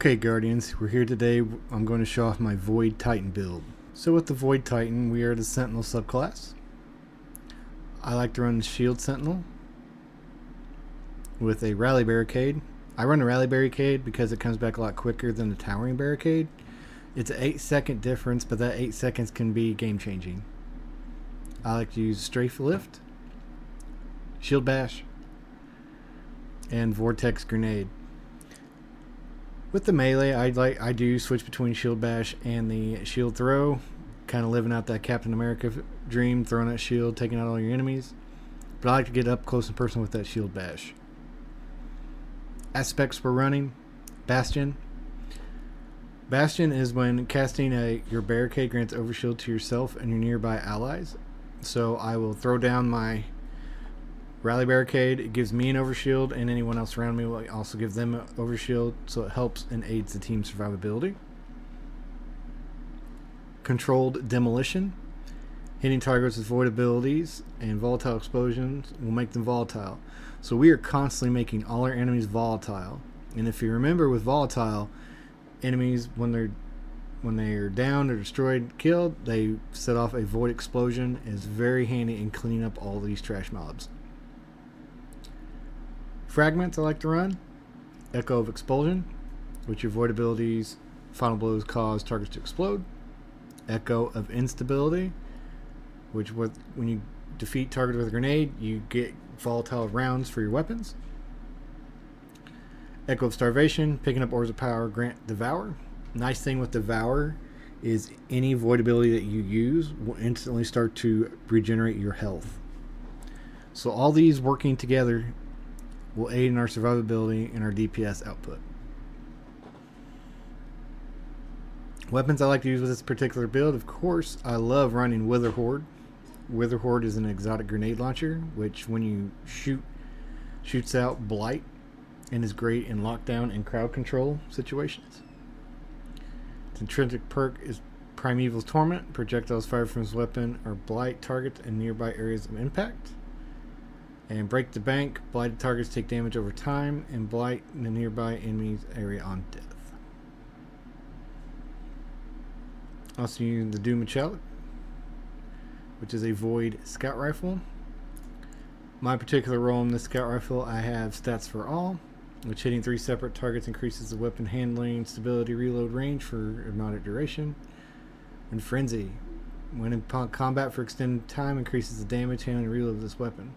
Okay, Guardians, we're here today. I'm going to show off my Void Titan build. So with the Void Titan, we are the Sentinel subclass. I like to run the Shield Sentinel with a Rally Barricade. I run a Rally Barricade because it comes back a lot quicker than the Towering Barricade. It's an 8-second difference, but that 8 seconds can be game-changing. I like to use Strafe Lift, Shield Bash, and Vortex Grenade. With the melee, I do switch between Shield Bash and the Shield Throw, kind of living out that Captain America dream, throwing that shield, taking out all your enemies. But I like to get up close and personal with that Shield Bash. Aspects we're running: Bastion. Bastion is when casting your barricade grants overshield to yourself and your nearby allies. So I will throw down my Rally Barricade. It gives me an overshield, and anyone else around me will also give them an overshield, so it helps and aids the team's survivability. Controlled Demolition. Hitting targets with void abilities and volatile explosions will make them volatile. So we are constantly making all our enemies volatile. And if you remember, with volatile, enemies, when they're down or destroyed, killed, they set off a void explosion. It's very handy in cleaning up all these trash mobs. Fragments I like to run: Echo of Expulsion, which your void abilities, final blows cause targets to explode. Echo of Instability, which when you defeat target with a grenade, you get volatile rounds for your weapons. Echo of Starvation, picking up Orbs of Power, grant Devour. Nice thing with Devour is any void ability that you use will instantly start to regenerate your health. So all these working together will aid in our survivability and our DPS output. Weapons I like to use with this particular build: of course, I love running Wither Horde. Wither Horde is an exotic grenade launcher, which when you shoots out Blight, and is great in lockdown and crowd control situations. Its intrinsic perk is Primeval's Torment. Projectiles fired from his weapon or Blight targets in nearby areas of impact. And Break the Bank. Blighted targets take damage over time and blight in the nearby enemy's area on death. Also using the Doom Metallic, which is a Void Scout Rifle. My particular role in this Scout Rifle, I have Stats for All, which hitting 3 separate targets increases the weapon handling, stability, reload range for hypnotic duration. And Frenzy, when in combat for extended time, increases the damage, handling, and reload of this weapon.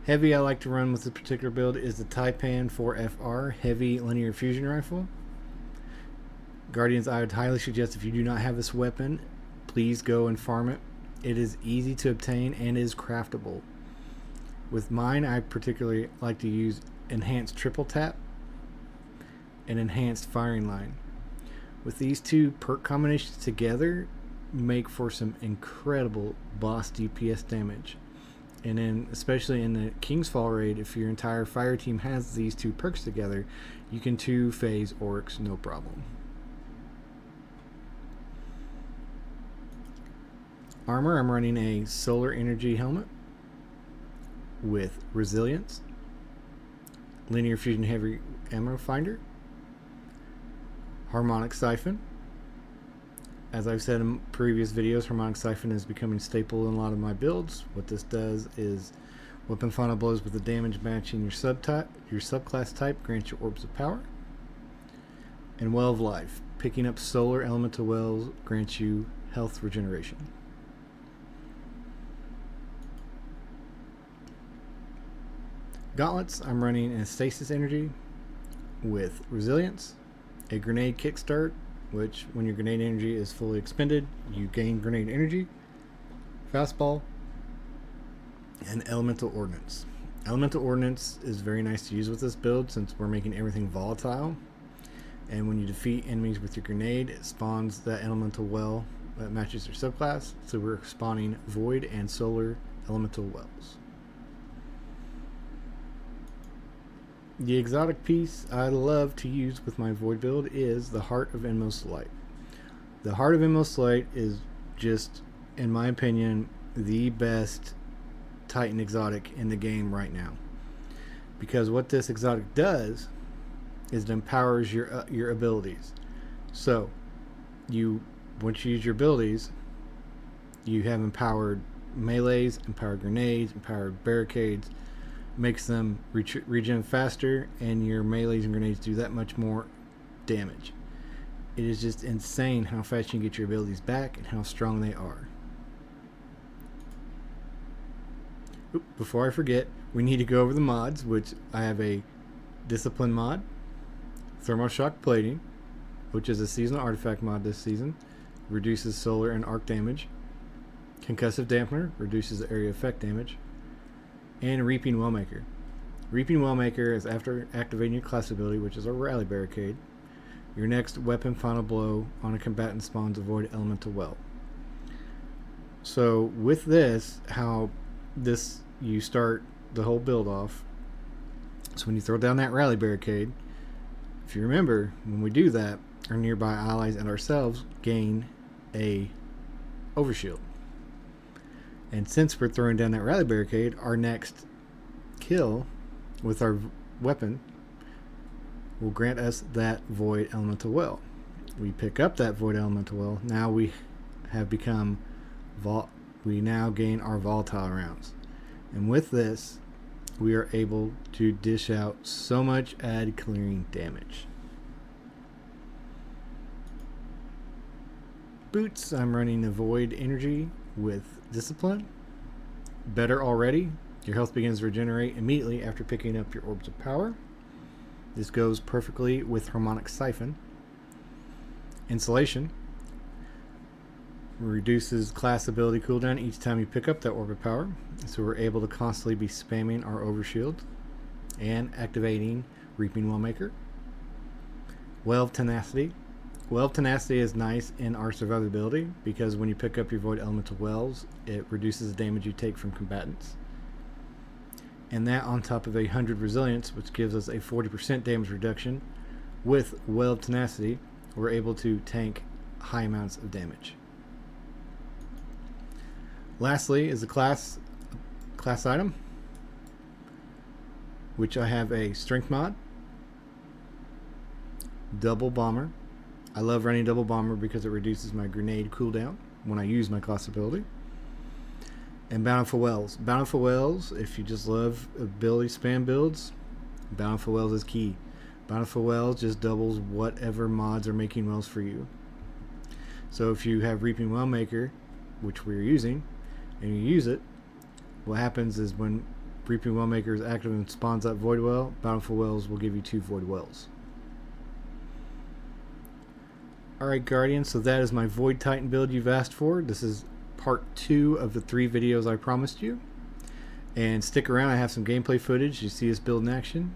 Heavy I like to run with this particular build is the Taipan 4FR Heavy Linear Fusion Rifle. Guardians, I would highly suggest, if you do not have this weapon, please go and farm it. It is easy to obtain and is craftable. With mine, I particularly like to use Enhanced Triple Tap and Enhanced Firing Line. With these two perk combinations together, make for some incredible boss DPS damage. And then, especially in the King's Fall raid, if your entire fire team has these two perks together, you can 2-phase orcs no problem. Armor, I'm running a Solar Energy helmet with Resilience, Linear Fusion Heavy Ammo Finder, Harmonic Siphon. As I've said in previous videos, Harmonic Siphon is becoming staple in a lot of my builds. What this does is weapon final blows with the damage matching your subclass type grants you Orbs of Power. And Well of Life, picking up Solar Elemental Wells grants you health regeneration. Gauntlets, I'm running a Stasis Energy with Resilience, a Grenade Kickstart, which when your grenade energy is fully expended, you gain grenade energy, Fastball, and Elemental Ordnance. Elemental Ordnance is very nice to use with this build since we're making everything volatile. And when you defeat enemies with your grenade, it spawns that elemental well that matches your subclass. So we're spawning Void and Solar Elemental Wells. The exotic piece I love to use with my Void build is the Heart of Inmost Light. The Heart of Inmost Light is just, in my opinion, the best Titan exotic in the game right now. because what this exotic does is it empowers your abilities. So once you use your abilities, you have empowered melees, empowered grenades, empowered barricades, makes them regen faster, and your melees and grenades do that much more damage. It is just insane how fast you can get your abilities back and how strong they are. Before I forget, we need to go over the mods, which I have a Discipline mod, Thermal Shock Plating, which is a seasonal artifact mod this season, reduces solar and arc damage. Concussive Dampener, reduces area effect damage. And Reaping Wellmaker. Reaping Wellmaker is after activating your class ability, which is a Rally Barricade. Your next weapon final blow on a combatant spawns a Void Elemental Well. So with this, how this you start the whole build off. So when you throw down that Rally Barricade, if you remember, when we do that, our nearby allies and ourselves gain a Overshield. And since we're throwing down that Rally Barricade, our next kill with our weapon will grant us that Void Elemental Well. We pick up that Void Elemental Well. Now we have become we now gain our volatile rounds. And with this, we are able to dish out so much ad clearing damage. Boots, I'm running a Void Energy with Discipline. Better already. Your health begins to regenerate immediately after picking up your Orbs of Power. This goes perfectly with Harmonic Siphon. Insulation reduces class ability cooldown each time you pick up that Orb of Power, so we're able to constantly be spamming our Overshield and activating Reaping Wellmaker. Well of Tenacity. Well of Tenacity is nice in our survivability because when you pick up your Void Elemental Wells, it reduces the damage you take from combatants. And that on top of 100 resilience, which gives us a 40% damage reduction. With Well of Tenacity, we're able to tank high amounts of damage. Lastly is the class item, which I have a Strength mod, Double Bomber. I love running Double Bomber because it reduces my grenade cooldown when I use my class ability. And Bountiful Wells. Bountiful Wells, if you just love ability spam builds, Bountiful Wells is key. Bountiful Wells just doubles whatever mods are making wells for you. So if you have Reaping Wellmaker, which we're using, and you use it, what happens is when Reaping Wellmaker is active and spawns that Void Well, Bountiful Wells will give you 2 Void Wells. Alright Guardians, so that is my Void Titan build you've asked for. This is part 2 of the 3 videos I promised you. And stick around, I have some gameplay footage. You see this build in action.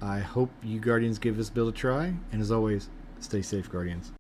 I hope you Guardians give this build a try. And as always, stay safe, Guardians.